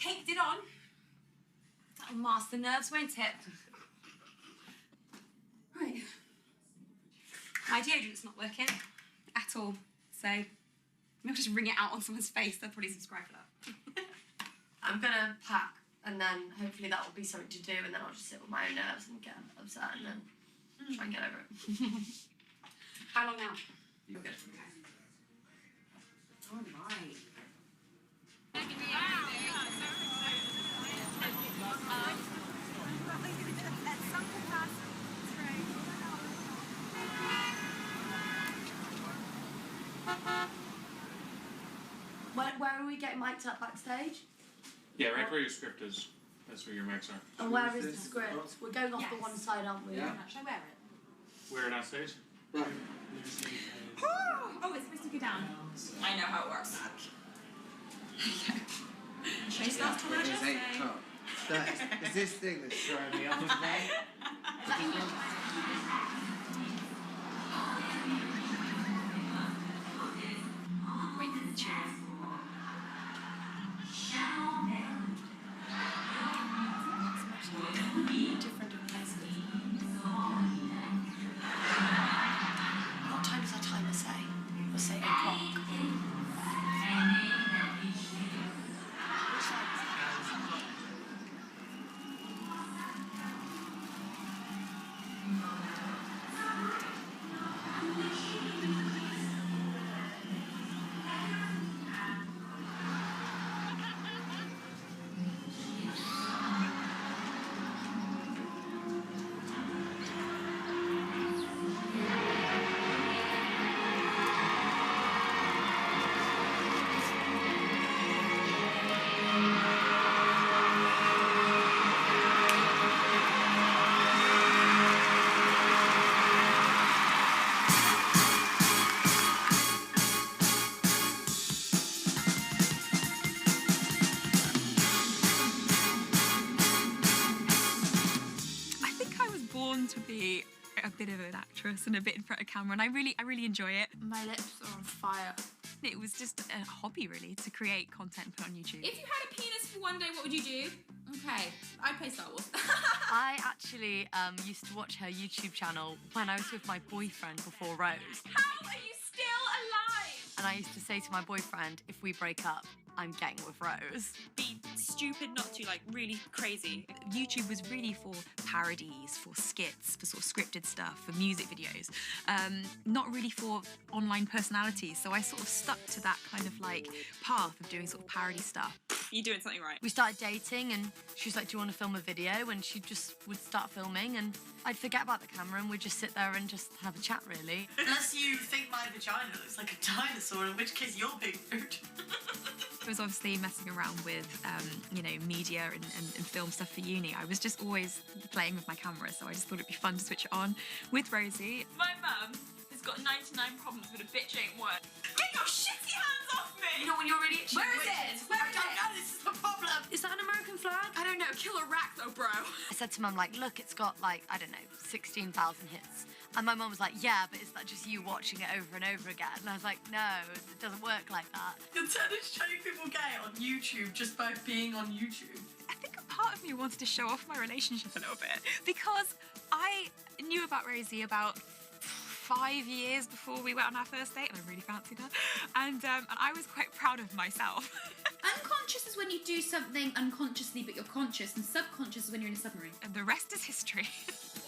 caked it on. That'll mask the nerves, won't it? Right. My deodorant's not working at all, so maybe I'll just wring it out on someone's face. They'll probably subscribe for that. I'm gonna pack, and then hopefully that will be something to do, and then I'll just sit with my own nerves and get upset, and then try and get over it. How long now? You're good. All right. Where are we getting mic'd up backstage? Yeah, right where your script is. That's where your mics are. And where is the script? We're going off the one side, aren't we? Yeah. Should I wear it? Wear it on stage? Right. Oh, it's supposed to go down. I know how it works. Should I start to It is 8 o'clock. It's this thing that's throwing me off today. Wait for the chair. Different places. What time does our timer say? We'll say 8 o'clock. To be a bit of an actress and a bit in front of camera, and I really enjoy it. My lips are on fire. It was just a hobby, really, to create content and put on YouTube. If you had a penis for one day, what would you do? Okay, I'd play Star Wars. I actually used to watch her YouTube channel when I was with my boyfriend before Rose. How are you still alive? And I used to say to my boyfriend, if we break up, I'm getting with Rose. Be stupid not to, like, really crazy. YouTube was really for parodies, for skits, for sort of scripted stuff, for music videos, not really for online personalities. So I sort of stuck to that kind of like path of doing sort of parody stuff. You're doing something right. We started dating and she was like, do you want to film a video? And she just would start filming and I'd forget about the camera and we'd just sit there and just have a chat, really. Unless you think my vagina looks like a dinosaur, in which case you're being rude. I was obviously messing around with, you know, media and film stuff for uni. I was just always playing with my camera, so I just thought it'd be fun to switch it on with Rosie. My mum has got 99 problems, but a bitch ain't one. Get your shitty hands off me! You know when you're really itchy. Where is it? Where I is don't it? know, this is the problem. Is that an American flag? I don't know, kill a rack though, bro. I said to Mum, like, look, it's got like, I don't know, 16,000 hits. And my mum was like, yeah, but is that just you watching it over and over again? And I was like, no, it doesn't work like that. You're turning showing people gay on YouTube just by being on YouTube. I think a part of me wanted to show off my relationship a little bit because I knew about Rosie about 5 years before we went on our first date, and I really fancied her. And I was quite proud of myself. Unconscious is when you do something unconsciously, but you're conscious, and subconscious is when you're in a submarine. And the rest is history.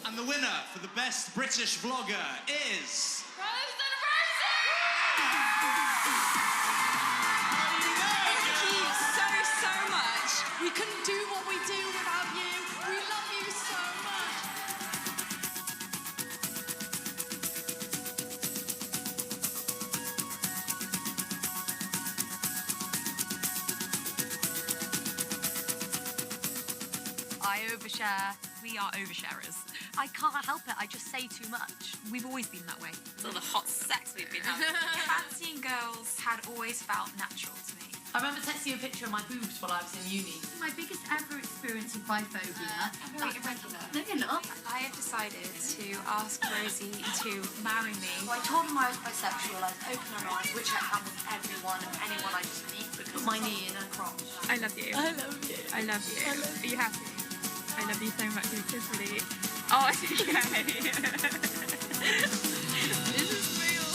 And the winner for the best British vlogger is... Rose and Thank you so much. We couldn't do what we do without you. We love you so much. I overshare. We are oversharers. I can't help it, I just say too much. We've always been that way. It's all the hot sex we've been having. Fancying girls had always felt natural to me. I remember texting you a picture of my boobs while I was in uni. My biggest ever experience of biphobia. I'm very irregular. No, you're not. I have decided to ask Rosie to marry me. So I told him I was bisexual, I was open and honest, which I am with everyone and anyone I just meet, because put my knee in her crotch. I love you. I love you. I love you. Are you happy? I love you so much, you kiss me. Oh, it's okay. This is real.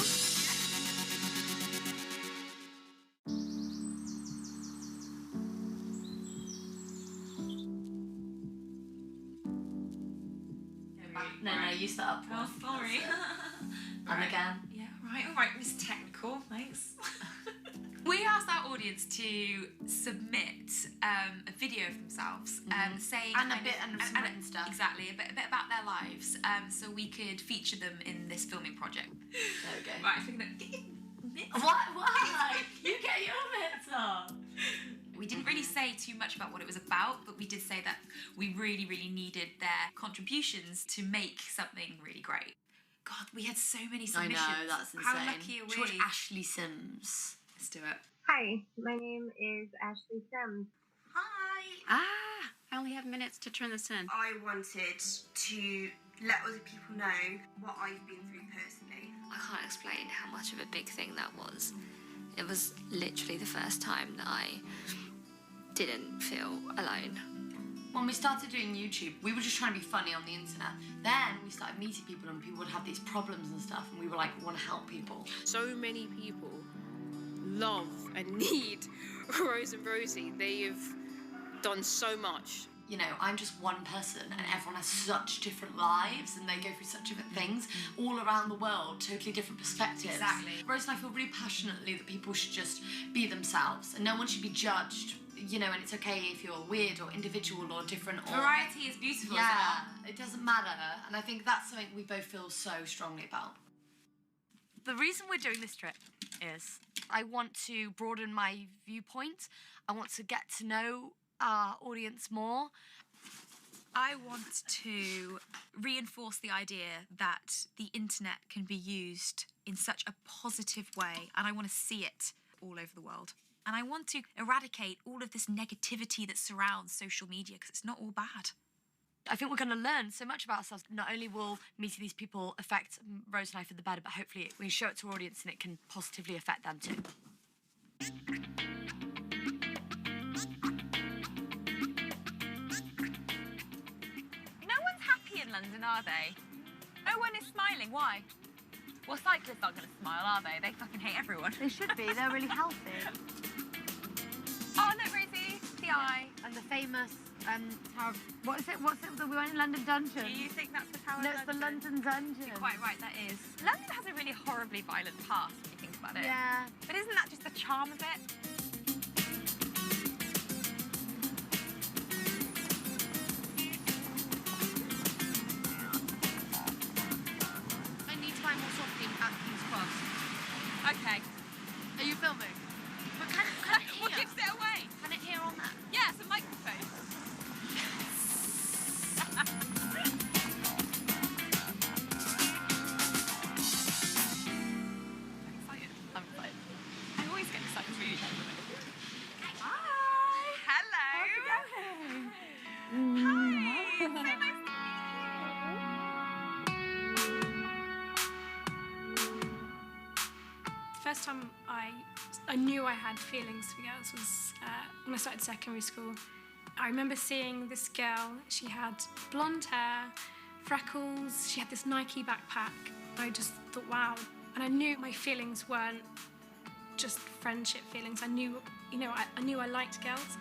No, you start up. Oh, sorry. And again. Yeah, right, all right, Miss Technical, thanks. We asked our audience to submit a video of themselves, saying And a kind bit and some written stuff. Exactly, a bit about their lives, so we could feature them in this filming project. There we go. Right, so we're gonna get your mitts. Why? You get your mitts on. We didn't really say too much about what it was about, but we did say that we really, really needed their contributions to make something really great. God, we had so many submissions. I know, that's insane. How lucky are Should we we? watch Ashley Sims? Let's do it. Hi, my name is Ashley Sims. Hi. I only have minutes to turn this in. I wanted to let other people know what I've been through personally. I can't explain how much of a big thing that was. It was literally the first time that I didn't feel alone. When we started doing YouTube, we were just trying to be funny on the internet. Then we started meeting people and people would have these problems and stuff and we were like, we want to help people. So many people love and need Rose and Rosie. They've done so much. You know, I'm just one person and everyone has such different lives and they go through such different things all around the world, totally different perspectives. Exactly. Rose and I feel really passionately that people should just be themselves and no one should be judged, you know, and it's okay if you're weird or individual or different or... Variety is beautiful. Yeah, it doesn't matter. And I think that's something we both feel so strongly about. The reason we're doing this trip is I want to broaden my viewpoint. I want to get to know our audience more. I want to reinforce the idea that the internet can be used in such a positive way, and I want to see it all over the world. And I want to eradicate all of this negativity that surrounds social media, because it's not all bad. I think we're going to learn so much about ourselves. Not only will meeting these people affect Rose and I for the better, but hopefully we show it to our audience and it can positively affect them too. No one's happy in London, are they? No one is smiling. Why? Well, cyclists aren't going to smile, are they? They fucking hate everyone. They should be. They're really healthy. Oh, look, Rosie. The eye. And the famous Tower of... What is it? What's it? We went in London Dungeon. Do you think that's the Tower No, of it's the London? London Dungeon. You're quite right, that is. London has a really horribly violent past, when you think about it. Yeah. But isn't that just the charm of it? I need to buy more soft at King's Cross. Okay. Are you filming? But can it What hear? gives it away? Can it hear on that? Yeah, it's a microphone. I'm excited. I always get excited for you. Hi. Hello. Hi. So nice to The first time I knew I had feelings for girls was when I started secondary school. I remember seeing this girl. She had blonde hair, freckles. She had this Nike backpack. I just thought, wow. And I knew my feelings weren't just friendship feelings. I knew, I knew I liked girls.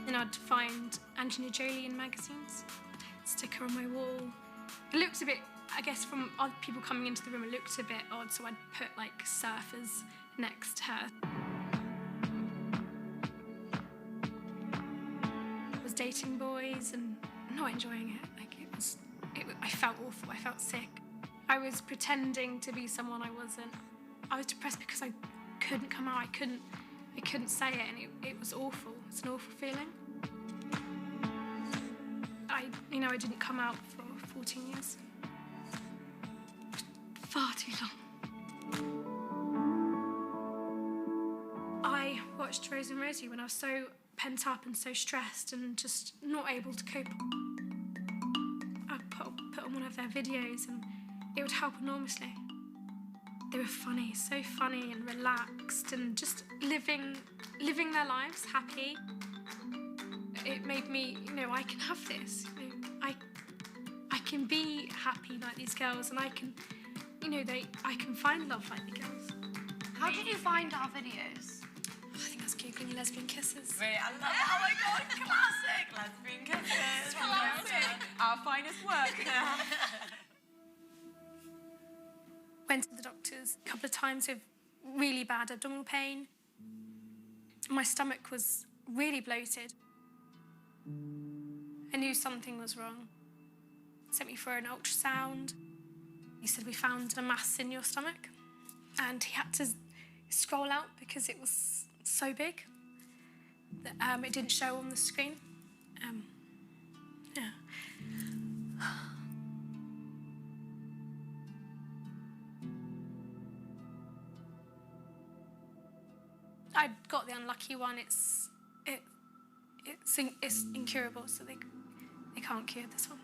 Then I'd find Angelina Jolie in magazines, stick her on my wall. It looked a bit, I guess from other people coming into the room, it looked a bit odd, so I'd put like surfers next to her. I was dating boys and not enjoying it. I felt awful, I felt sick. I was pretending to be someone I wasn't. I was depressed because I couldn't come out, I couldn't say it, and it was awful. It's an awful feeling. I didn't come out for 14 years. Far too long. I watched Rose and Rosie when I was so pent up and so stressed and just not able to cope. I'd put on one of their videos and it would help enormously. they were funny, so funny and relaxed and just living their lives happy. It made me, I can have this. I can be happy like these girls, and I can, I can find love like the girls. How did you find our videos? I think I was Googling lesbian kisses. Wait, I love it. Oh my god, classic! Lesbian kisses. Classic. Our finest work. Went to the doctors a couple of times with really bad abdominal pain. My stomach was really bloated. I knew something was wrong. Sent me for an ultrasound. He said, we found a mass in your stomach. And he had to scroll out because it was so big that it didn't show on the screen. Yeah. I got the unlucky one. It's incurable, so they can't cure this one.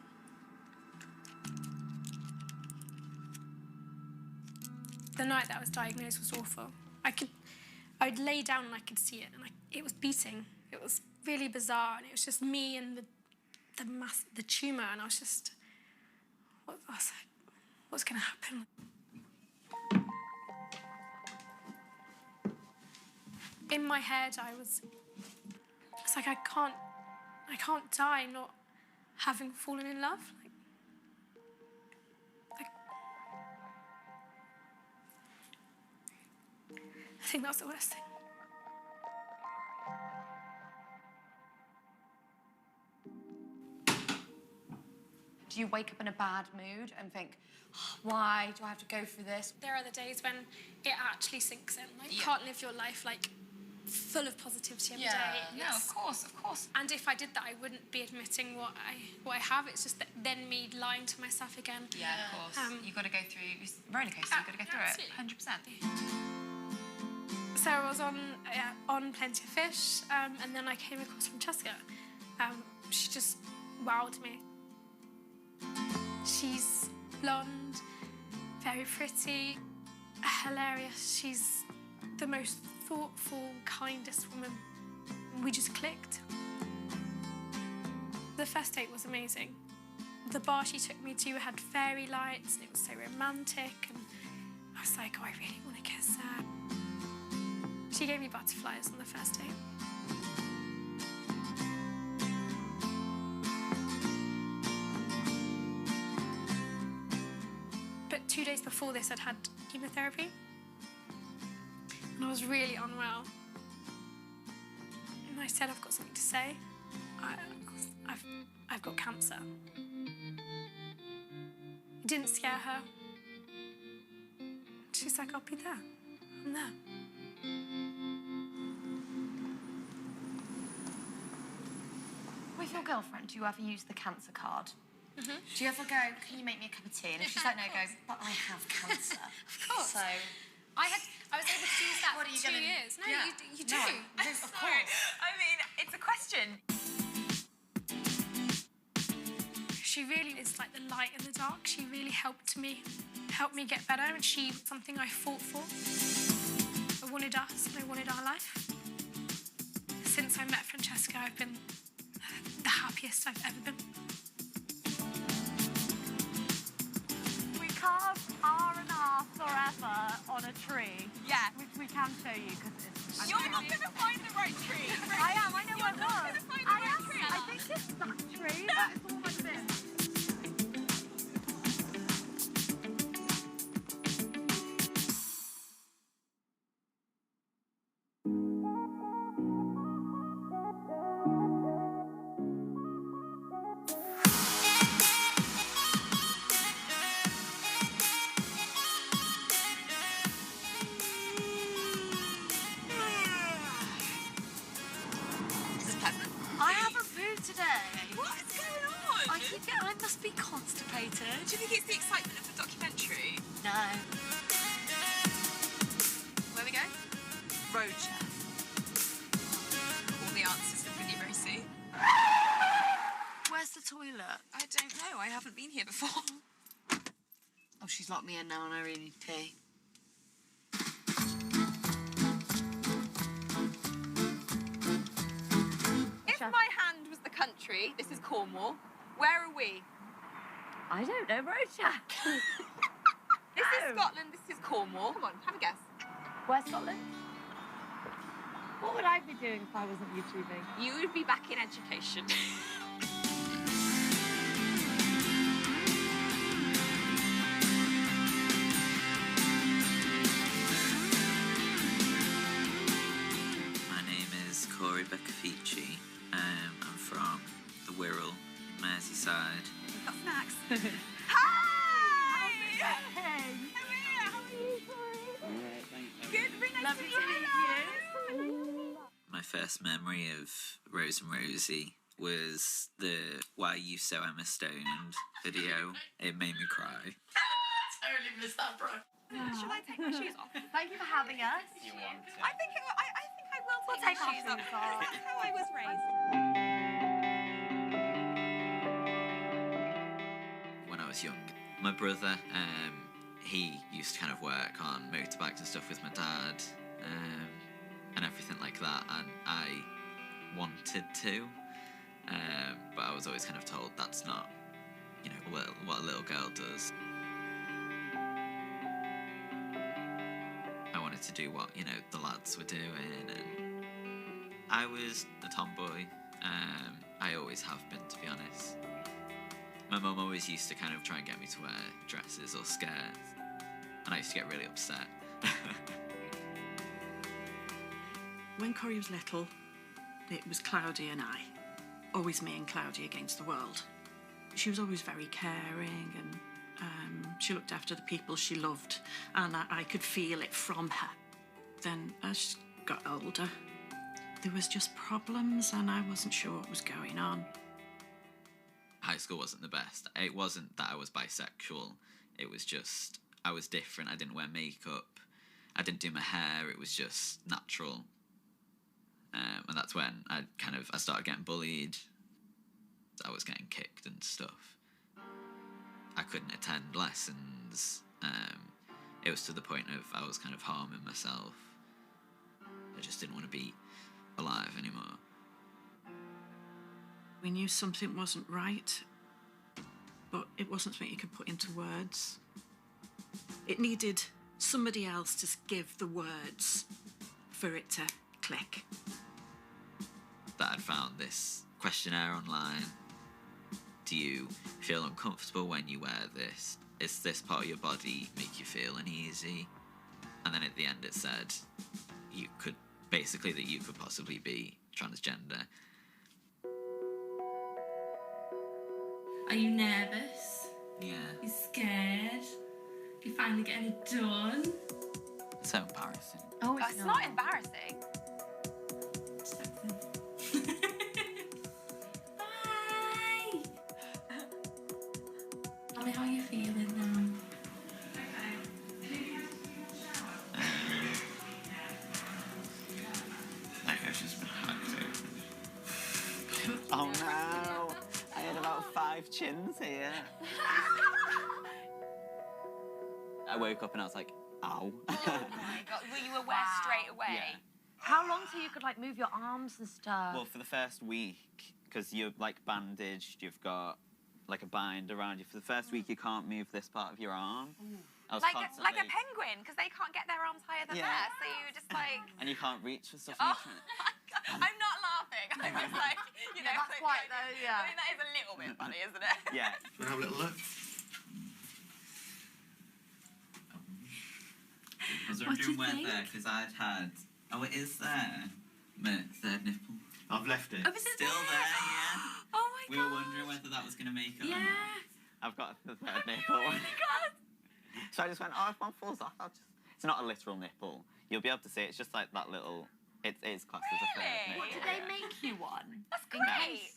The night that I was diagnosed was awful. I'd lay down and I could see it, and it was beating. It was really bizarre, and it was just me and the tumour, and I was just, what's going to happen? In my head, it's like I can't die not having fallen in love. I think that's the worst thing. Do you wake up in a bad mood and think, oh, why do I have to go through this? There are the days when it actually sinks in. You can't live your life full of positivity every day. No, of course. And if I did that, I wouldn't be admitting what I have. It's just then me lying to myself again. Yeah, of course. You've got to go through this roller coaster. You've got to go through absolutely. it. 100%. So I was on Plenty of Fish, and then I came across Francesca. She just wowed me. She's blonde, very pretty, hilarious. She's the most thoughtful, kindest woman. We just clicked. The first date was amazing. The bar she took me to had fairy lights, and it was so romantic, and I was like, oh, I really want to kiss her. She gave me butterflies on the first date. But 2 days before this, I'd had chemotherapy. And I was really unwell. And I said, I've got something to say. I've got cancer. It didn't scare her. She's like, I'll be there. I'm there. With your girlfriend, do you ever use the cancer card? Mm-hmm. Do you ever go, can you make me a cup of tea? And if she's like, no, go, but I have cancer. Of course. So, I was able to use that What for are you 2 gonna- years. No, Yeah. you do. No, of course. I mean, it's a question. She really is like the light in the dark. She really helped me get better, and she's something I fought for. I wanted us, and I wanted our life. Since I met Francesca, I've been the happiest I've ever been. We carved R&R forever on a tree. Yeah. Which we can show you because it's... You're not going to find the right tree. I am, I know You're I not was. going to find the right tree. I think it's that tree. It's all like this. This is pleasant. I haven't pooed today. What is going on? I must be constipated. Do you think it's the excitement of the documentary? No. Where we go? Roadshare. All the answers are with you, Rosie. Where's the toilet? I don't know. I haven't been here before. Oh, she's locked me in now and I really need tea. my hand was the country, this is Cornwall. Where are we? I don't know, Rosie. This is Scotland, this is Cornwall. Come on, have a guess. Where's Scotland? What would I be doing if I wasn't YouTubing? You would be back in education. My name is Corey Beccafici. I'm from the Wirral, Merseyside. Got snacks. Hi! How are you, Corey? Good, really nice Lovely to meet you. My first memory of Rose and Rosie was the Why Are You So Emma Stoned video. It made me cry. Totally missed that, bro. Should I take my shoes off? Thank you for having us. You want to? I think I will We'll take take my our shoes off. shoes off. That's how I was raised. When I was young, my brother, he used to kind of work on motorbikes and stuff with my dad, and everything like that, and I wanted to, but I was always kind of told that's not, you know, what a little girl does. I wanted to do what, you know, the lads were doing, and I was a tomboy. I always have been, to be honest. My mum always used to kind of try and get me to wear dresses or skirts, and I used to get really upset. When Corrie was little, it was Cloudy and I. Always me and Cloudy against the world. She was always very caring, and she looked after the people she loved, and I could feel it from her. Then as she got older, there was just problems, and I wasn't sure what was going on. High school wasn't the best. It wasn't that I was bisexual. It was just, I was different. I didn't wear makeup. I didn't do my hair. It was just natural. And that's when I started getting bullied. I was getting kicked and stuff. I couldn't attend lessons. It was to the point of I was kind of harming myself. I just didn't want to be alive anymore. We knew something wasn't right, but it wasn't something you could put into words. It needed somebody else to give the words for it to click. That I'd found this questionnaire online. Do you feel uncomfortable when you wear this? Is this part of your body make you feel uneasy? And then at the end it said that you could possibly be transgender. Are you nervous? Yeah. You scared? You finally getting it done? It's so embarrassing. Oh, it's not embarrassing. Hi! Tell me how you're feeling now. Like I've just been hacked open. Oh no! I had about 5 chins here. I woke up and I was like, ow. Oh my God, were you aware straight away? Yeah. How long till you could like move your arms and stuff? Well, for the first week, because you're like bandaged, you've got like a bind around you. For the first week, you can't move this part of your arm. I was Like constantly... a penguin, because they can't get their arms higher than that, so you just like... And you can't reach for stuff. Oh my God, I'm not laughing. I'm just like, you know... that's quite though, yeah. I mean, that is a little bit funny, isn't it? Yeah. Wanna have a little look? Was there What do you room think? there? Because I'd had... Oh, it is there. My third nipple. I've left it. Oh, is it Still there, yeah. Oh my We God. were wondering whether that was going to make it or Yeah. not. I've got the third nipple. Oh my God. So I just went, oh, if one falls off, I'll just... It's not a literal nipple. You'll be able to see it. It's just like that little... It is classed as a third nipple. What, did they make you one? That's great.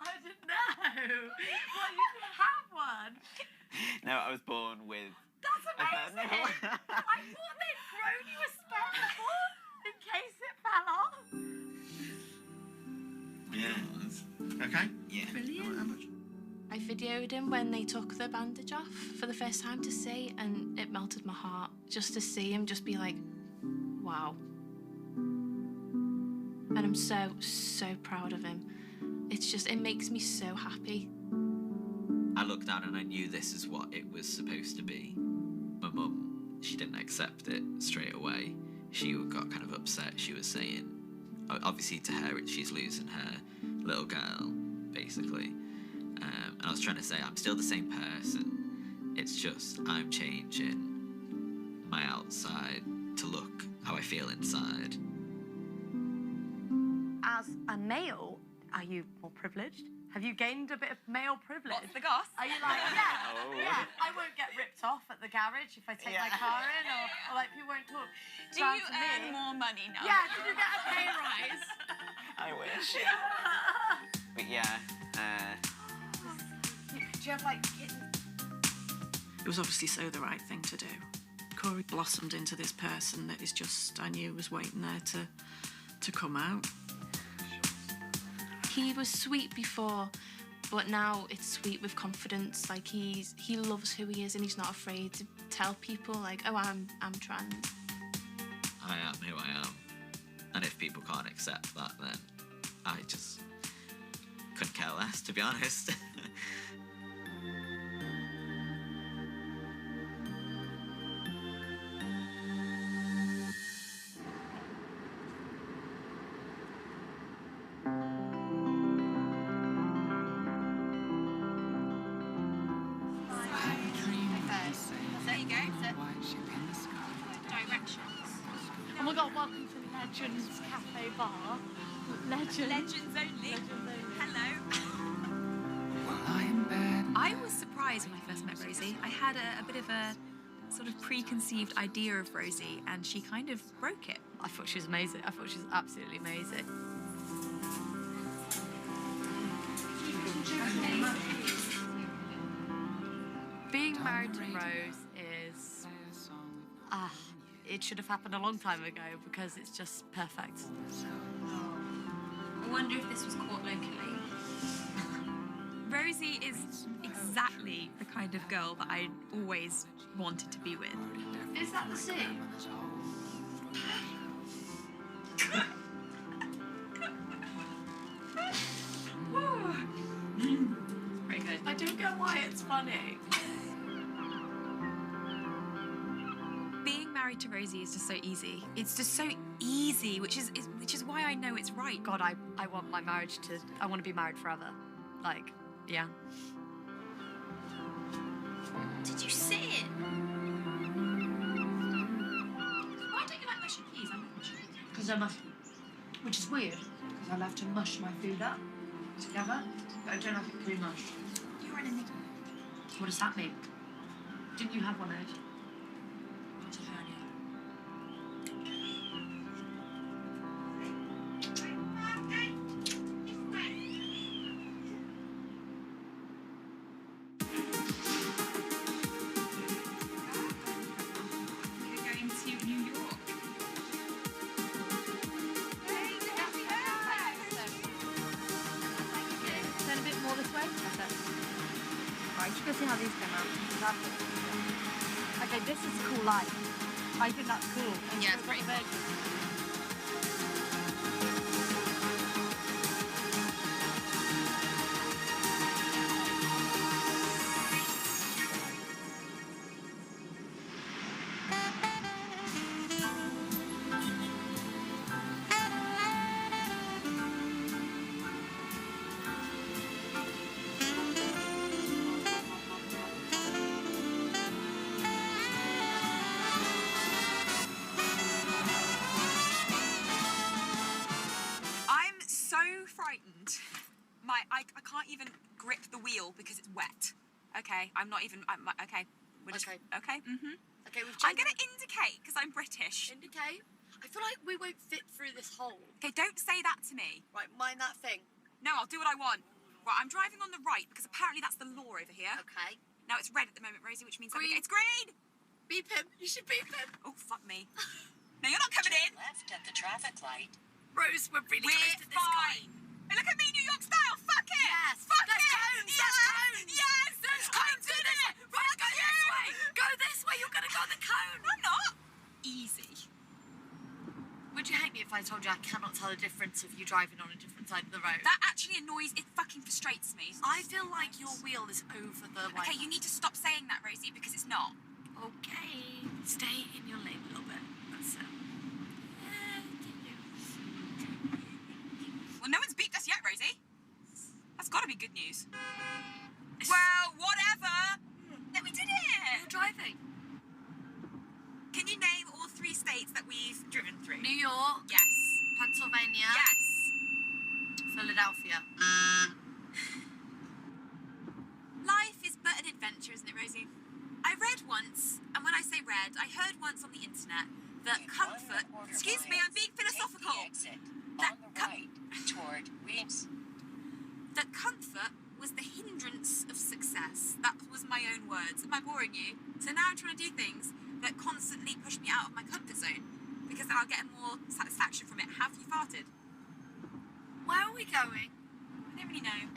I didn't know. Well, you didn't have one. No, I was born with... That's a third amazing. nipple. I thought they'd thrown you a spare nipple in case it fell off. Yeah. Okay? Yeah. Brilliant. How much? I videoed him when they took the bandage off for the first time to see, and it melted my heart just to see him just be like, wow. And I'm so, so proud of him. It makes me so happy. I looked down and I knew this is what it was supposed to be. My mum, she didn't accept it straight away. She got kind of upset. She was saying, obviously to her, she's losing her little girl, basically. And I was trying to say, I'm still the same person. It's just I'm changing my outside to look how I feel inside. As a male, are you more privileged? Have you gained a bit of male privilege? What's the goss? Are you like, yeah, I won't get ripped off at the garage if I take my car in, or like people won't talk. Do you earn more money now? Yeah, did you get a pay rise? I wish. But yeah, Do you have like kittens? It was obviously so the right thing to do. Corey blossomed into this person that is just, I knew was waiting there to come out. He was sweet before, but now it's sweet with confidence. Like he loves who he is and he's not afraid to tell people like, oh, I'm trans. I am who I am. And if people can't accept that, then I just couldn't care less, to be honest. Oh my god, welcome to Legends Cafe Bar. Legends only. Hello. I was surprised when I first met Rosie. I had a bit of a sort of preconceived idea of Rosie, and she kind of broke it. I thought she was amazing. I thought she was absolutely amazing. Being married to Rose is... it should have happened a long time ago because it's just perfect. I wonder if this was caught locally. Rosie is exactly the kind of girl that I always wanted to be with. Is that the sea? Very good. I don't get why it's funny. Being married to Rosie is just so easy. It's just so easy, which is why I know it's right. God, I want my marriage to... I want to be married forever. Like, yeah. Did you see it? Why don't you like mushy peas? I like mushy peas. Because I must... Which is weird, because I love to mush my food up together, but I don't like it pre-mushed. You're an enigma. What does that mean? Didn't you have one, Ed? See how these come out. Okay, this is a cool light. I think that's cool. Yeah, it's pretty cool. I can't even grip the wheel because it's wet. Okay, okay. We're just, okay. Mm-hmm. Okay, I'm gonna indicate because I'm British. Indicate? I feel like we won't fit through this hole. Okay, don't say that to me. Right, mind that thing. No, I'll do what I want. Right, I'm driving on the right because apparently that's the law over here. Okay. Now it's red at the moment, Rosie, which means green. It's green! Beep him. You should beep him. Oh, fuck me. No, you're not coming in. Left at the traffic light. Rose, we're really close to this fine. Hey, look at me, New York style. Fuck it. Yes. Fuck There's it. cones. Yes. There's cones. Yes. There's cones in it. Right, go this way. Go this way. You're going to go the cone. I'm not. Easy. if I told you I cannot tell the difference of you driving on a different side of the road? That actually annoys, it fucking frustrates me. I feel like your wheel is over the line. Okay, you need to stop saying that, Rosie, because it's not. Okay, stay in your lane a little bit. That's it. Well, no one's beat us yet, Rosie. That's got to be good news. Well, whatever. Then we did it. You're driving. Can you name all 3 states that we've driven through? New York. Yes. Pennsylvania. Yes. Philadelphia. Life is but an adventure, isn't it, Rosie? I read once, and when I say read, I heard once on the internet that comfort... Excuse me, I'm being philosophical. Toward Reeves. That comfort was the hindrance of success. That was my own words. Am I boring you? So now I'm trying to do things that constantly push me out of my comfort zone, because then I'll get more satisfaction from it. Have you farted? Where are we going? I don't really know.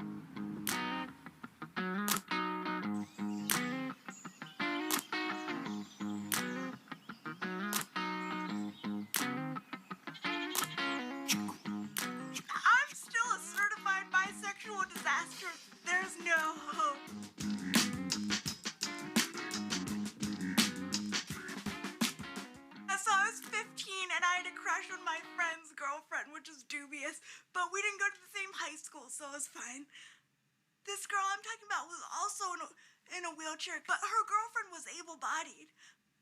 I'm still a certified bisexual disaster. There's no hope. So I was 15 and I had a crush on my friend's girlfriend, which is dubious, but we didn't go to the same high school, so it was fine. This girl I'm talking about was also in a wheelchair, but her girlfriend was able-bodied.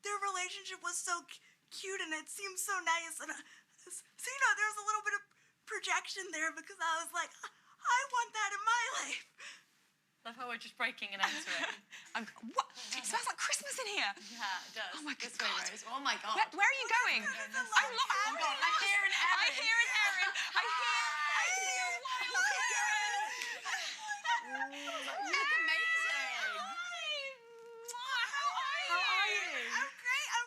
Their relationship was so cute and it seemed so nice. And so, you know, there's a little bit of projection there because I was like, I want that in my life. Love how we're just breaking it into it. What? It smells like Christmas in here. Yeah, it does. Oh my This God. way, Rose. Oh my God. Where are you going? I'm not. Oh God, I hear an Erin. I hear an Erin. I hear wild Erin. You look amazing. How are you? I'm great. How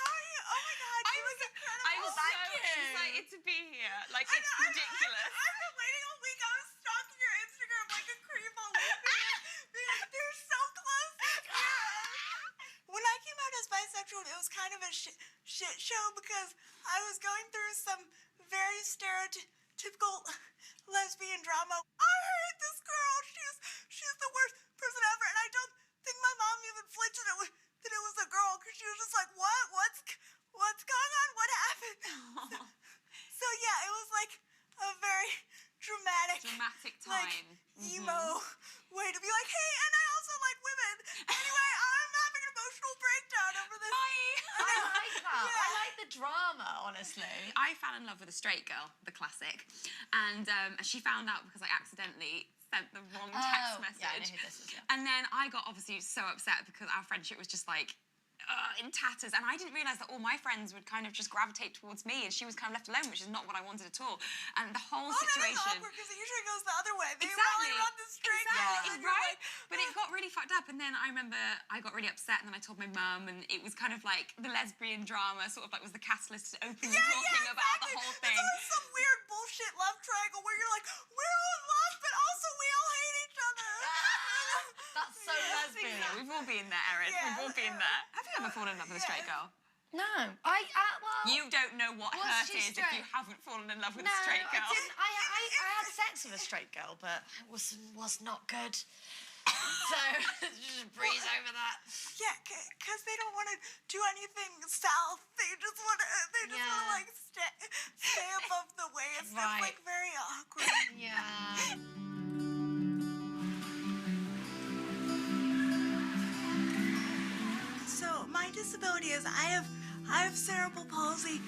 are you? Oh my God, you look incredible. I'm so excited to be here. Like, it's ridiculous. I've been waiting all week. I was stalking your Instagram like a creep on They're so close together. When I came out as bisexual, it was kind of a shit show because I was going through some very stereotypical lesbian drama. I hate this girl. She's the worst person ever, and I don't think my mom even flinched that it was a girl because she was just like, what? What's going on? What happened? So yeah, it was like a very dramatic time. Like, emo way to be like, hey, and I also like women. Anyway, I'm having an emotional breakdown over this. I like that. I like the drama, honestly. I fell in love with a straight girl, the classic, and she found out because I accidentally sent the wrong text message. Yeah, I know who this is, yeah. And then I got obviously so upset because our friendship was just like in tatters, and I didn't realise that all my friends would kind of just gravitate towards me, and she was kind of left alone, which is not what I wanted at all. And the whole situation. That is awkward because it usually goes the other way. They Exactly. really run the straight Exactly. Right? But it got really fucked up, and then I remember I got really upset, and then I told my mum, and it was kind of like the lesbian drama sort of like was the catalyst to openly talking about the whole thing. It's always some weird bullshit love triangle where you're like, we're all in love, but also we all hate each other. That's so lesbian. Yeah, we've all been there, Erin. We've all been there. Have you ever fallen in love with a straight girl? No. Well... You don't know what Was hurt she is if you straight? haven't fallen in love with No, a straight girl. I didn't. I had sex with a straight girl, but it was not good. So just breeze over that. Yeah, because they don't want to do anything south. They just want to like stay above the waves. Right. It's like very awkward. Yeah. So my disability is I have cerebral palsy.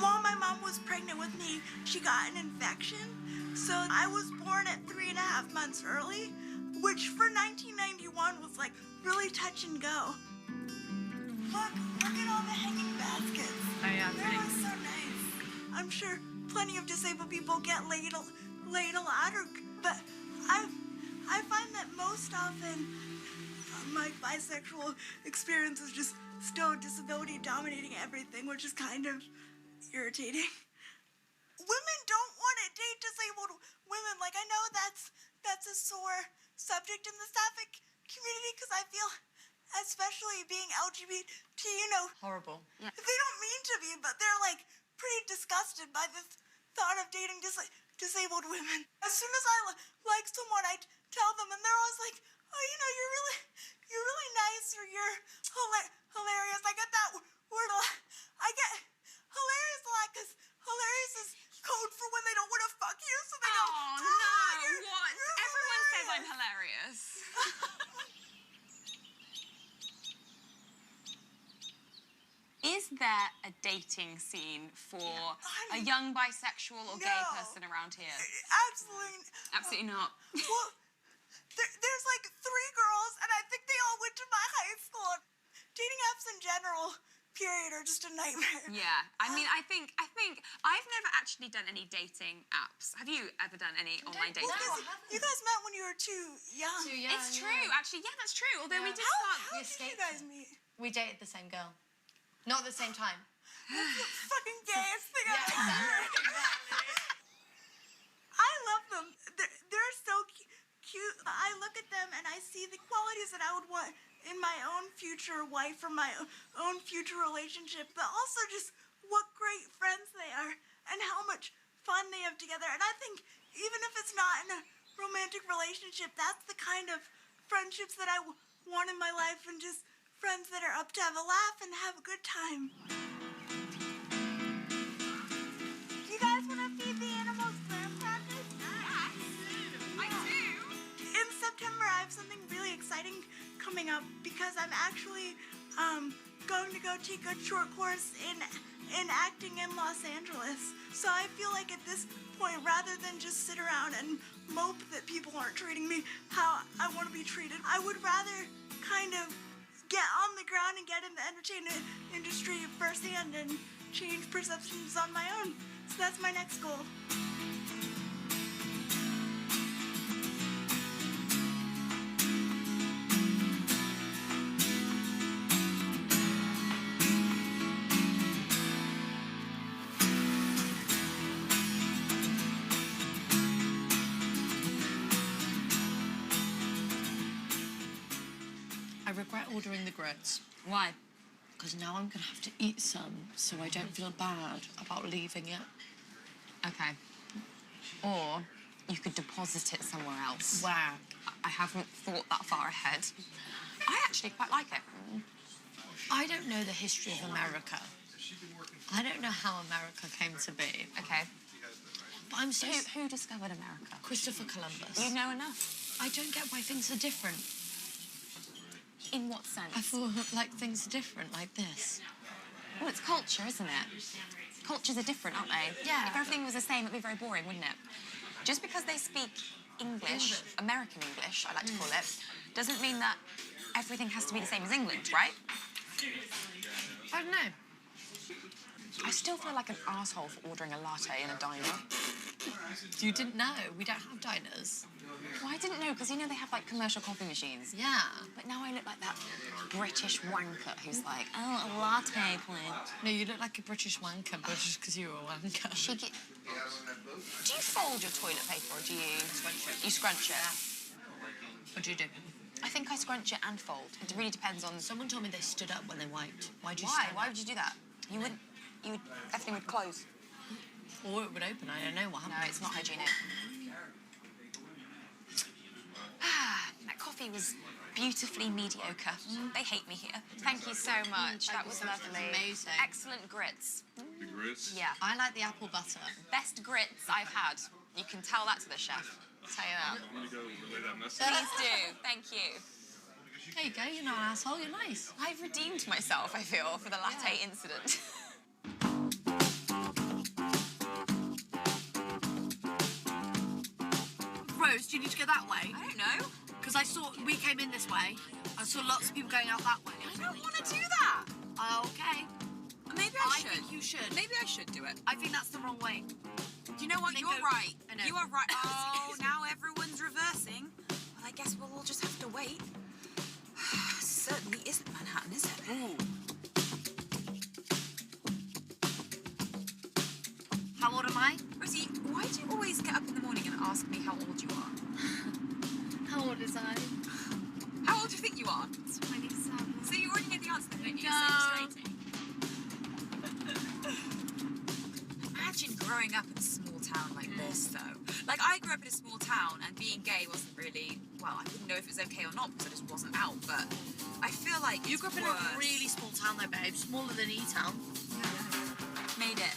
While my mom was pregnant with me, she got an infection. So I was born at 3.5 months early, which for 1991 was like really touch and go. Look at all the hanging baskets. Oh yeah, They were so nice. I'm sure plenty of disabled people get laid a lot, but I find that most often my bisexual experience is just still disability dominating everything, which is kind of irritating. Women don't want to date disabled women. Like, I know that's a sore subject in the sapphic community because I feel, especially being LGBT, you know, horrible. They don't mean into me, but they're like pretty disgusted by the thought of dating disabled women. As soon as I like someone, I tell them, and they're always like, "Oh, you know, you're really nice, or you're hilarious." I get that word a lot. I get hilarious a lot because hilarious is code for when they don't want to fuck you, so they go, Oh, no, what? Everyone says I'm hilarious. Is there a dating scene for a young bisexual or gay person around here? Absolutely not. Well, there's like 3 girls, and I think they all went to my high school. Dating apps in general, period, are just a nightmare. Yeah, I mean, I think I've never actually done any dating apps. Have you ever done any online dating? Well, you guys met when you were too young. It's true, actually. Yeah, that's true. Although we did start. How did you guys meet? We dated the same girl. Not at the same time. That's the fucking gayest thing I've ever heard. I love them. They're so cute. I look at them and I see the qualities that I would want in my own future wife or my own future relationship, but also just what great friends they are and how much fun they have together. And I think even if it's not in a romantic relationship, that's the kind of friendships that I want in my life, and just friends that are up to have a laugh and have a good time. You guys want to feed the animals graham crackers? Yes, I do. In September, I have something really exciting coming up because I'm actually going to go take a short course in acting in Los Angeles. So I feel like at this point, rather than just sit around and mope that people aren't treating me how I want to be treated, I would rather kind of get on the ground and get in the entertainment industry firsthand and change perceptions on my own. So that's my next goal. I regret ordering the grits. Why? Because now I'm going to have to eat some, so I don't feel bad about leaving it. Okay. Or you could deposit it somewhere else. Where? I haven't thought that far ahead. I actually quite like it. I don't know the history of America. I don't know how America came to be. Okay. But I'm so... Who discovered America? Christopher Columbus. You know enough. I don't get why things are different. In what sense? I thought, like, things are different, like this. Well, it's culture, isn't it? Cultures are different, aren't they? Yeah. If everything was the same, it'd be very boring, wouldn't it? Just because they speak English, American English, I like to call it, doesn't mean that everything has to be the same as England, right? I don't know. I still feel like an asshole for ordering a latte in a diner. You didn't know. We don't have diners. Well, I didn't know, because you know they have, like, commercial coffee machines. Yeah. But now I look like that British wanker who's like, oh, a latte, please. No, you look like a British wanker, but just because you're a wanker. Do you fold your toilet paper, or do you... Scrunch it. You scrunch it? What do you do? I think I scrunch it and fold. It really depends on... Someone told me they stood up when they wiped. Why'd you Why? stand Why up? would you do that? You wouldn't... Everything would close. Or it would open. I don't know what happened. No, it's not hygienic. That coffee was beautifully mediocre. They hate me here. Thank you so much. That was lovely. Amazing. Excellent grits. The grits? Yeah. I like the apple butter. Best grits I've had. You can tell that to the chef. I'll tell you that. I'm gonna go relay that message. Please do. Thank you. There you go. You're not an asshole. You're nice. I've redeemed myself, I feel, for the latte incident. Rose, do you need to go that way? I don't know. Because we came in this way. I saw lots of people going out that way. I don't want to do that. Okay. Maybe I should. I think you should. Maybe I should do it. I think that's the wrong way. Do you know what? Then You're go- right. I know. You are right. Oh, now everyone's reversing. Well, I guess we'll all just have to wait. Certainly isn't Manhattan, is it? Ooh. How old am I? Rosie, why do you always get up in the morning and ask me how old you are? How old is I? How old do you think you are? 27. So you already know the answer, then, don't you? No. You're so frustrating. growing up in a small town like this, though. Like, I grew up in a small town, and being gay wasn't really, well, I didn't know if it was okay or not because I just wasn't out, but I feel like You grew up in a really small town though, babe. Smaller than E-Town. Made it.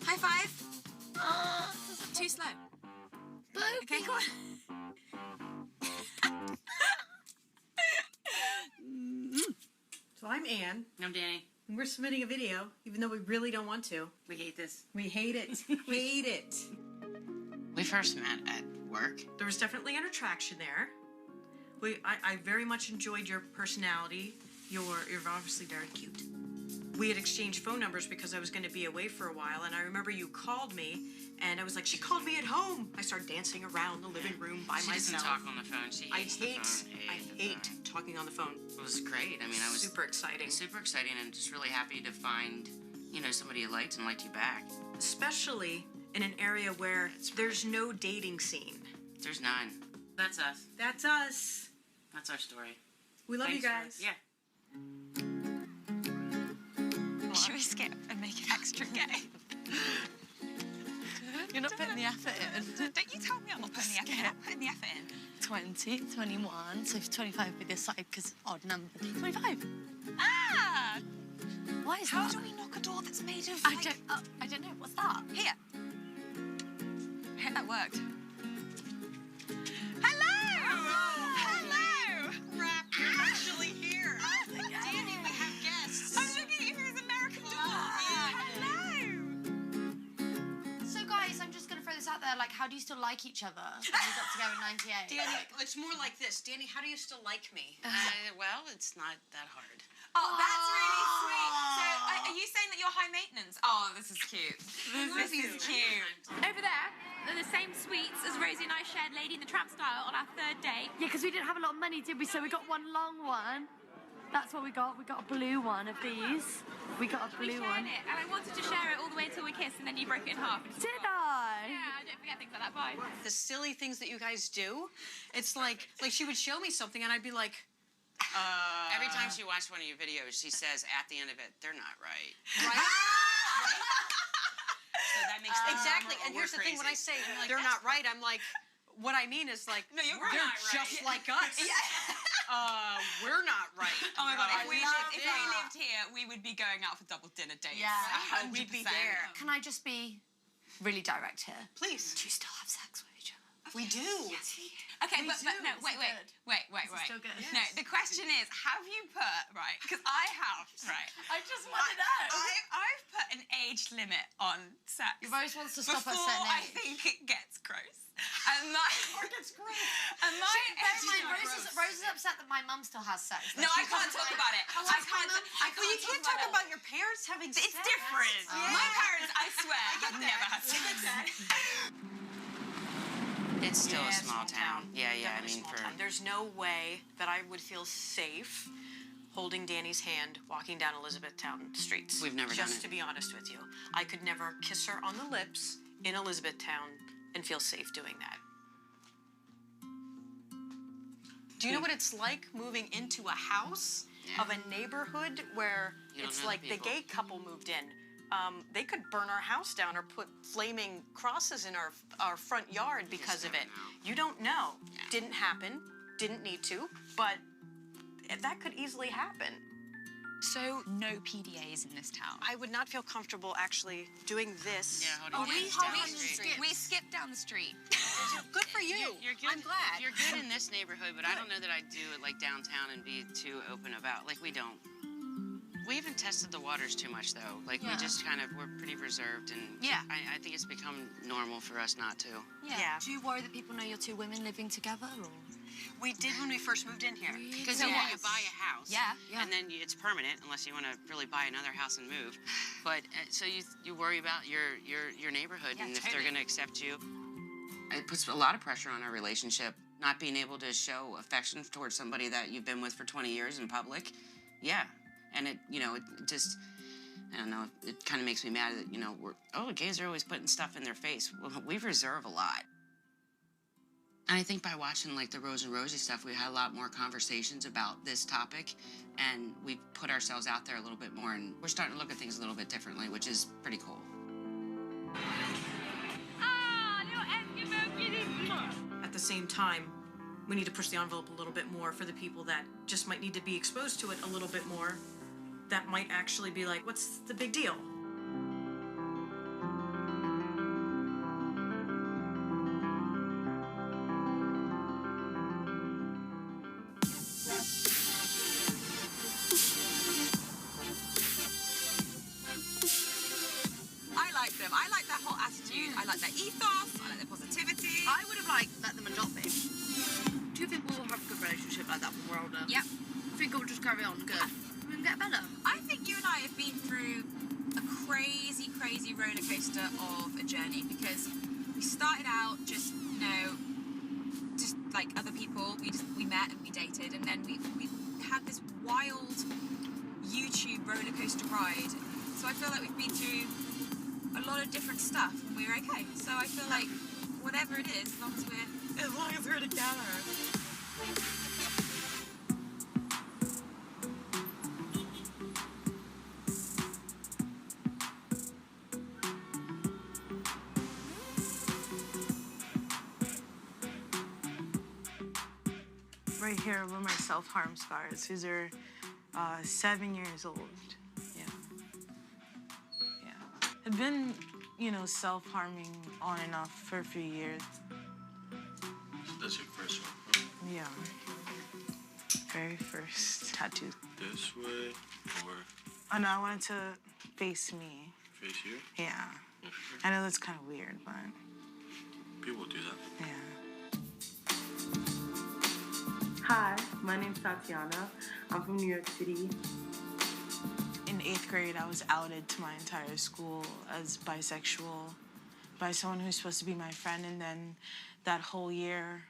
High five. Too slow. Okay, go on. So I'm Anne. I'm Danny. And we're submitting a video, even though we really don't want to. We hate this. We hate it. Hate it. We first met at work. There was definitely an attraction there. I very much enjoyed your personality. You're obviously very cute. We had exchanged phone numbers because I was going to be away for a while, and I remember you called me, and I was like, she called me at home. I started dancing around the living room by myself. She doesn't talk on the phone. She hates the phone. I hate talking on the phone. It was great. I mean, I was super exciting. Super exciting, and just really happy to find, you know, somebody you liked and liked you back. Especially in an area where there's no dating scene. There's none. That's us. That's us. That's our story. We love you guys. Yeah. Should we skip and make it extra gay? You're not putting the effort in. Don't you tell me I'm not putting the effort in. I'm putting the effort in. 20, 21, so 25 with this side because odd number. 25. Ah! Why is How that? do we knock a door that's made of, I don't know. What's that? Here. I hope that worked. Hello! Hello! Crap, you're actually here. Danny, we have guests. I'm looking at who's American Doll. Hello! So guys, I'm just gonna throw this out there. Like, how do you still like each other? When we got together in '98. Danny, it's more like this. Danny, how do you still like me? Well, it's not that hard. Oh, that's really sweet. So, are you saying that you're high maintenance? Oh, this is cute. This is cute. Over there, they're the same suites as Rosie and I shared Lady in the Tramp style on our third date. Yeah, because we didn't have a lot of money, did we? So we got one long one. That's what we got. We got a blue one of these. We got a blue We shared one. it, and I wanted to share it all the way until we kissed, and then you broke it in half. Did I? Yeah, I don't forget things like that. Bye. The silly things that you guys do. It's like she would show me something and I'd be like, Every time she watched one of your videos, she says at the end of it, they're not right. Right? So that makes sense. Exactly. And here's the thing, when I say they're not right, I'm like, what I mean is like, No, you're they're not right. just like us. We're not right. Oh my God, if we love lived here, we would be going out for double dinner dates. Yeah. 100%. We'd be there. Can I just be really direct here? Please. Do you still have sex with each other? We do. Yes, we do. Okay, but no, wait. still good. No, the question is, have you put, right, because I have, right. I just want to know. I've put an age limit on sex. Rose wants to stop at a before certain I age. think it gets gross. And my... Or it gets gross. And my Bear in age mind, is Rose is upset that my mum still has sex. No, I can't talk about it. I can't Well, you can't talk about your parents having sex. It's different. My parents, I swear, have never had sex. It's still Yeah, a small town. Yeah, I mean, Small town. There's no way that I would feel safe holding Danny's hand walking down Elizabethtown streets. We've never done Just it. to be honest with you. I could never kiss her on the lips in Elizabethtown and feel safe doing that. Do you know what it's like moving into a house of a neighborhood where You don't it's know like the the people. gay couple moved in? They could burn our house down or put flaming crosses in our front yard because of it. You don't know. Didn't happen. Didn't need to. But that could easily happen. So, no PDAs in this town. I would not feel comfortable actually doing this. Yeah, We skipped down the street. Good for you. You're good. I'm glad. You're good in this neighborhood, but I don't know that I'd do it like downtown and be too open about. Like we don't. We haven't tested the waters too much though. Like we just we're pretty reserved, and I think it's become normal for us not to. Yeah. Do you worry that people know you're two women living together, or? We did when we first moved in here. Because you buy a house, Yeah. and then it's permanent unless you want to really buy another house and move. But so you worry about your neighborhood and if they're going to accept you. It puts a lot of pressure on our relationship. Not being able to show affection towards somebody that you've been with for 20 years in public, and it just. I don't know, it kind of makes me mad that, gays are always putting stuff in their face. Well, we reserve a lot. And I think by watching, like, the Rose and Rosie stuff, we had a lot more conversations about this topic, and we've put ourselves out there a little bit more, and we're starting to look at things a little bit differently, which is pretty cool. same time, we need to push the envelope a little bit more for the people that just might need to be exposed to it a little bit more. That might actually be like, what's the big deal? I like them. I like their whole attitude. I like their ethos. I like their positivity. I would have let them adopt me. Do you think we'll have a good relationship like that when we're older? Yep. I think we'll just carry on good. We can get better. I think you and I have been through a crazy, crazy roller coaster of a journey because we started out just, just like other people. We met and we dated, and then we had this wild YouTube roller coaster ride. So I feel like we've been through a lot of different stuff, and we're okay. So I feel like whatever it is, as long as we're together. Right here were my self-harm scars. These are 7 years old. Yeah. I've been, self-harming on and off for a few years. So that's your first one, huh? Yeah. Very first tattoo. This way, or Oh no, I wanted to face me. face you? Yeah. Yeah. I know that's kind of weird, but People do that. yeah. Hi, my name's Tatiana. I'm from New York City. In 8th grade, I was outed to my entire school as bisexual by someone who's supposed to be my friend, and then that whole year,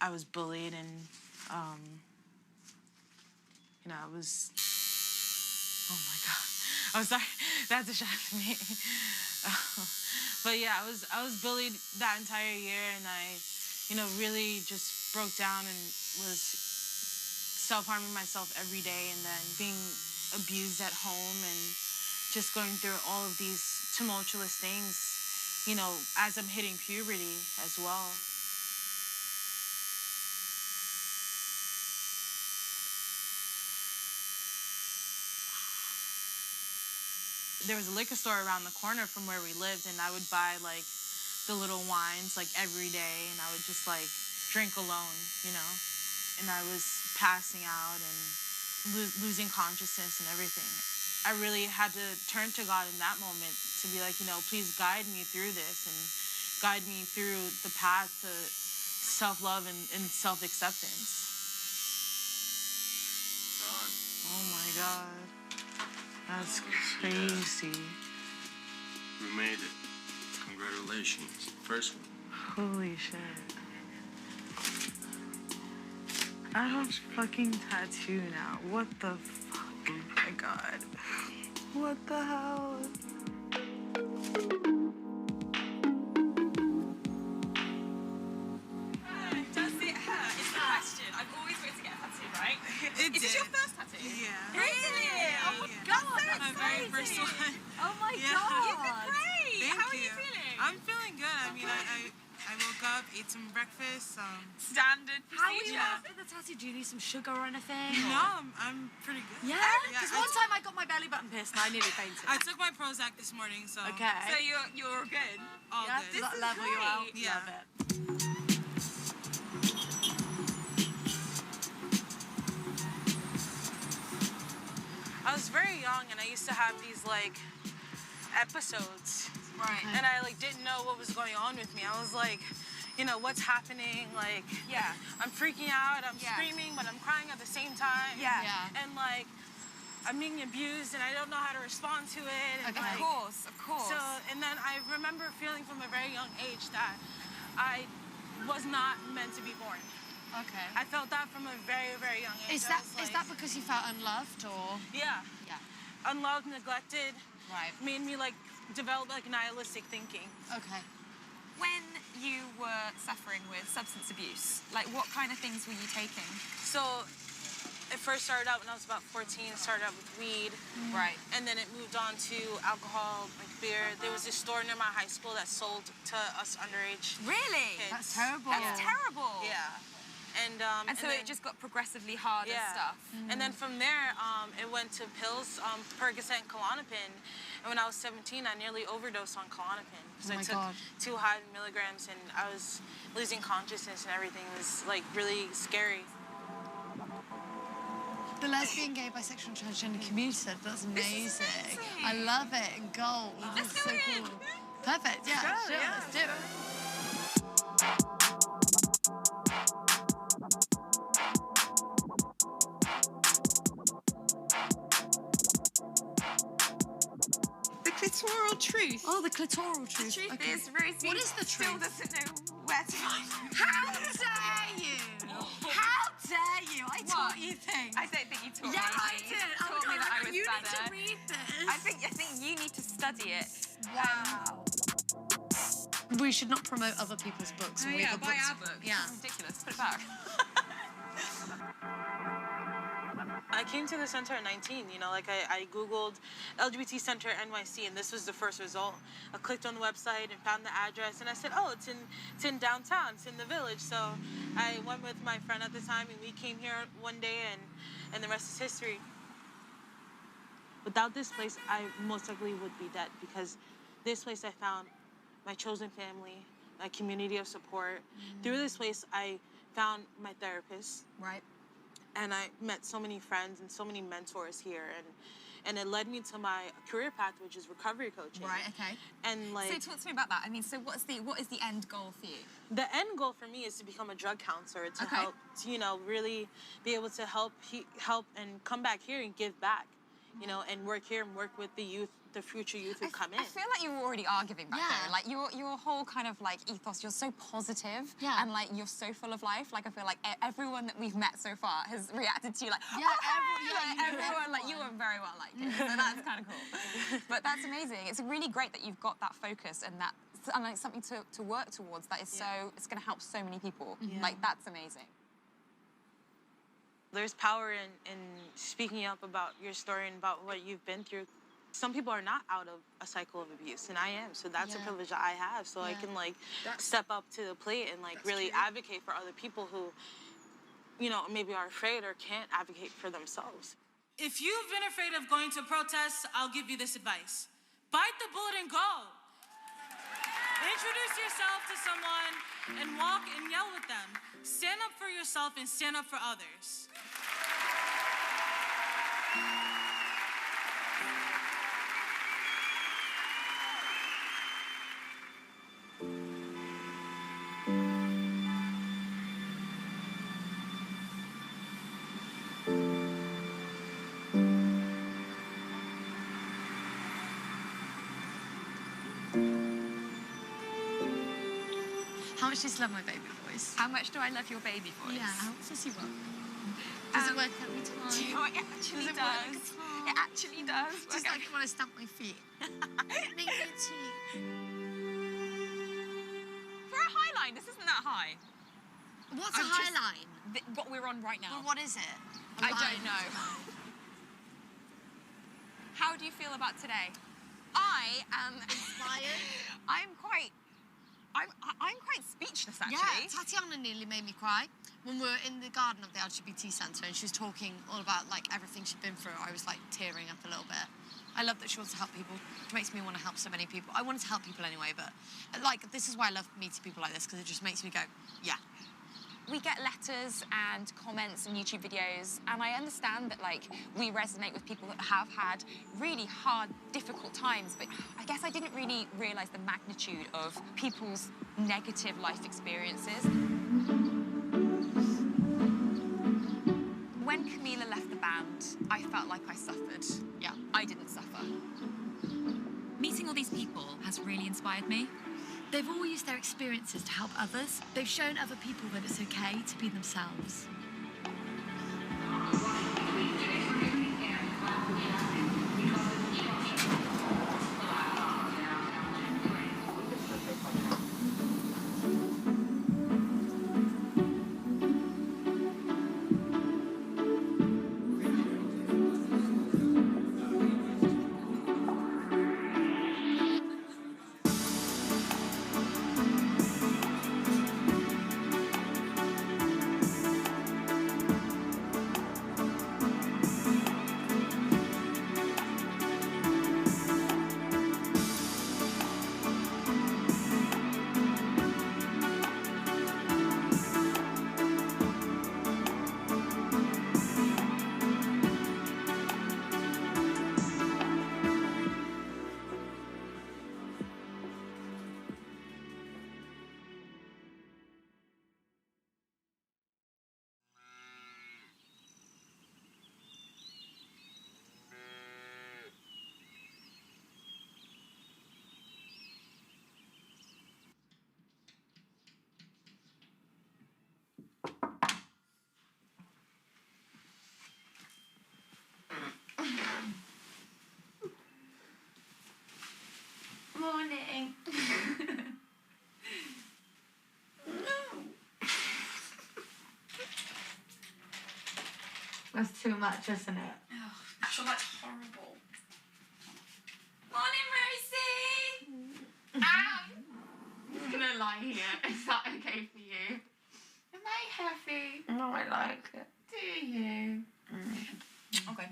I was bullied, and I was. Oh my God! I'm sorry. That's a shock to me. But yeah, I was bullied that entire year, and I, really just broke down and was self-harming myself every day, and then being abused at home, and just going through all of these tumultuous things, as I'm hitting puberty as well. There was a liquor store around the corner from where we lived, and I would buy the little wines every day, and I would just drink alone, and I was passing out and losing consciousness and everything. I really had to turn to God in that moment to be please guide me through this and guide me through the path to self-love and self-acceptance. Oh my God. That's crazy. We made it. Congratulations. First one. Holy shit. I have a fucking tattoo now. What the fuck? Oh my God. What the hell? Does it hurt? It's the question. I've always wanted to get a tattoo, right? It Is this did. your first tattoo? Yeah. Really? Oh my God, that's My very first one. Oh my Yeah. God. You've been great. Thank How are you. you feeling? I'm feeling good. I mean, I woke up, ate some breakfast. Standard How are you procedure. after the tattoo? Do you need some sugar or anything? No, I'm pretty good. Yeah? Because one time I got my belly button pierced and I nearly fainted. I took my Prozac this morning, so. Okay. So you're good. All Yeah, good. does that level you out? Yeah. Love it. I was very young, and I used to have these episodes. Right. And I didn't know what was going on with me. I was what's happening? Yeah. I'm freaking out. I'm Yeah. screaming, but I'm crying at the same time. Yeah. And I'm being abused, and I don't know how to respond to it. And, Of course. So, and then I remember feeling from a very young age that I was not meant to be born. Okay. I felt that from a very, very young age. Is that because you felt unloved or? Yeah. Yeah. Unloved, neglected. Right. Made me develop nihilistic thinking. Okay. When you were suffering with substance abuse, what kind of things were you taking? So it first started out when I was about 14. It started out with weed. Right. And then it moved on to alcohol, like beer. There was this store near my high school that sold to us underage Really? kids. That's terrible. That's terrible. Yeah. And so then, it just got progressively harder stuff. And then from there, it went to pills, Percocet and Klonopin. And when I was 17, I nearly overdosed on Klonopin because I took 2 high milligrams and I was losing consciousness and everything. It was like really scary. The lesbian, gay, bisexual, and transgender community said that's amazing. I love it. And gold. This is so cool. Perfect. Yeah. Sure. Let's do it. The clitoral truth. Oh, the clitoral truth. The truth is, Rosie What is the still truth? doesn't know where to find it. How dare you? How dare you? I taught you things. I don't think you taught me. Yeah, I anything. did. You taught me that I was you better. need to read this. I think you need to study it. Wow. We should not promote other people's books. Oh, We yeah, got buy books. our book. Yeah. It's ridiculous. Put it back. I came to the center at 19, you know, like I Googled LGBT Center NYC and this was the first result. I clicked on the website and found the address and I said, oh, it's in downtown, it's in the village. So I went with my friend at the time and we came here one day and the rest is history. Without this place, I most likely would be dead because this place I found my chosen family, my community of support. Through this place, I found my therapist. Right. And I met so many friends and so many mentors here, and it led me to my career path, which is recovery coaching. Right. Okay. And like, so talk to me about that. I mean, so what is the end goal for you? The end goal for me is to become a drug counselor to help, you know, really be able to help and come back here and give back, you know, and work here and work with the youth, the future youth who come in. I feel like you already are giving back though. Like your whole kind of like ethos, you're so positive and like you're so full of life. Like I feel like everyone that we've met so far has reacted to you like, everyone, like you were very well liked. So that's kind of cool. But that's amazing. It's really great that you've got that focus and like something to work towards that is so, it's gonna help so many people. Like that's amazing. There's power in speaking up about your story and about what you've been through. Some people are not out of a cycle of abuse, and I am, so that's a privilege that I have. So I can like step up to the plate and like really advocate for other people who, you know, maybe are afraid or can't advocate for themselves. If you've been afraid of going to protests, I'll give you this advice. Bite the bullet and go. Introduce yourself to someone and walk and yell with them. Stand up for yourself and stand up for others. How much do you love my baby voice? How much do I love your baby voice? Yeah, how much does he work? Does it work every time? Do you know what? It actually does. It actually does. Just like when I stamp my feet. Make it too. For a high line, this isn't that high. What's a high line? What we're on right now. Well, what is it? I don't know. How do you feel about today? I am inspired. I'm quite speechless actually. Yeah, Tatiana nearly made me cry when we were in the garden of the LGBT centre and she was talking all about like everything she'd been through. I was like tearing up a little bit. I love that she wants to help people. It makes me want to help so many people. I wanted to help people anyway, but like this is why I love meeting people like this because it just makes me go, yeah. We get letters and comments and YouTube videos, and I understand that like we resonate with people that have had really hard, difficult times, but I guess I didn't really realise the magnitude of people's negative life experiences. When Camila left the band, I felt like I suffered. Yeah. I didn't suffer. Meeting all these people has really inspired me. They've all used their experiences to help others. They've shown other people that it's okay to be themselves. morning. That's too much, isn't it? Oh, I feel like horrible. Morning, Rosie! I'm gonna lie here. Is that okay for you? Am I heavy? No, I like it. Do you? Okay.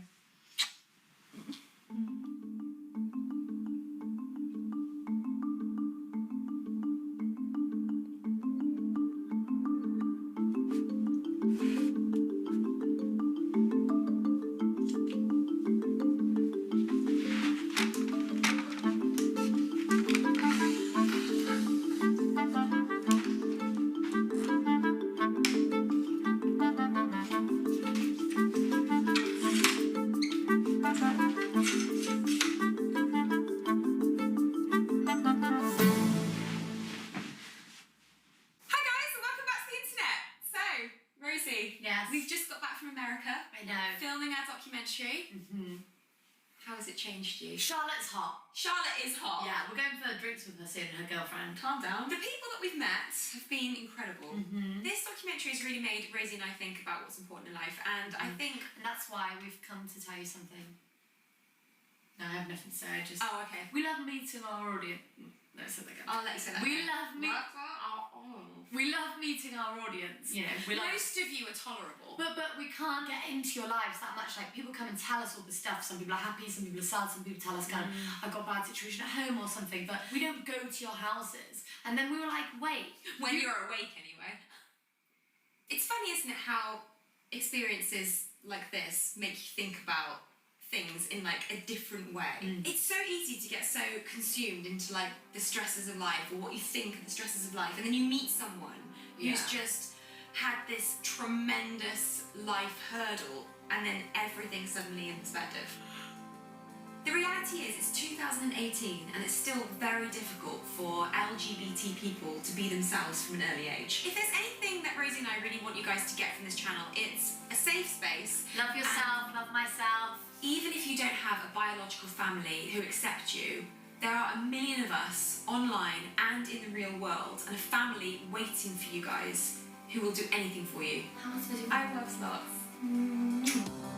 Yes. We've just got back from America. I know. Filming our documentary. Mm-hmm. How has it changed you? Charlotte's hot. Charlotte is hot. Yeah, we're going for drinks with her soon, her girlfriend. Calm down. The people that we've met have been incredible. Mm-hmm. This documentary has really made Rosie and I think about what's important in life, and I think... And that's why we've come to tell you something. No, I have nothing to say, just... Oh, okay. We love meeting our audience. No, say that again. I'll let you say that We again. love meeting our audience. You know, Most of you are tolerable. But we can't get into your lives that much. Like, people come and tell us all this stuff. Some people are happy, some people are sad, some people tell us kind of, I've got a bad situation at home or something. But we don't go to your houses. And then we were like, wait. When you're awake, anyway. It's funny, isn't it, how experiences like this make you think about things in like a different way. It's so easy to get so consumed into like the stresses of life or what you think of the stresses of life, and then you meet someone who's just had this tremendous life hurdle and then everything's suddenly in perspective. The reality is it's 2018 and it's still very difficult for LGBT people to be themselves from an early age. If there's anything that Rosie and I really want you guys to get from this channel, it's a safe space. Love yourself, love myself. Even if you don't have a biological family who accept you, there are a million of us online and in the real world, and a family waiting for you guys who will do anything for you. How much did you I love slots.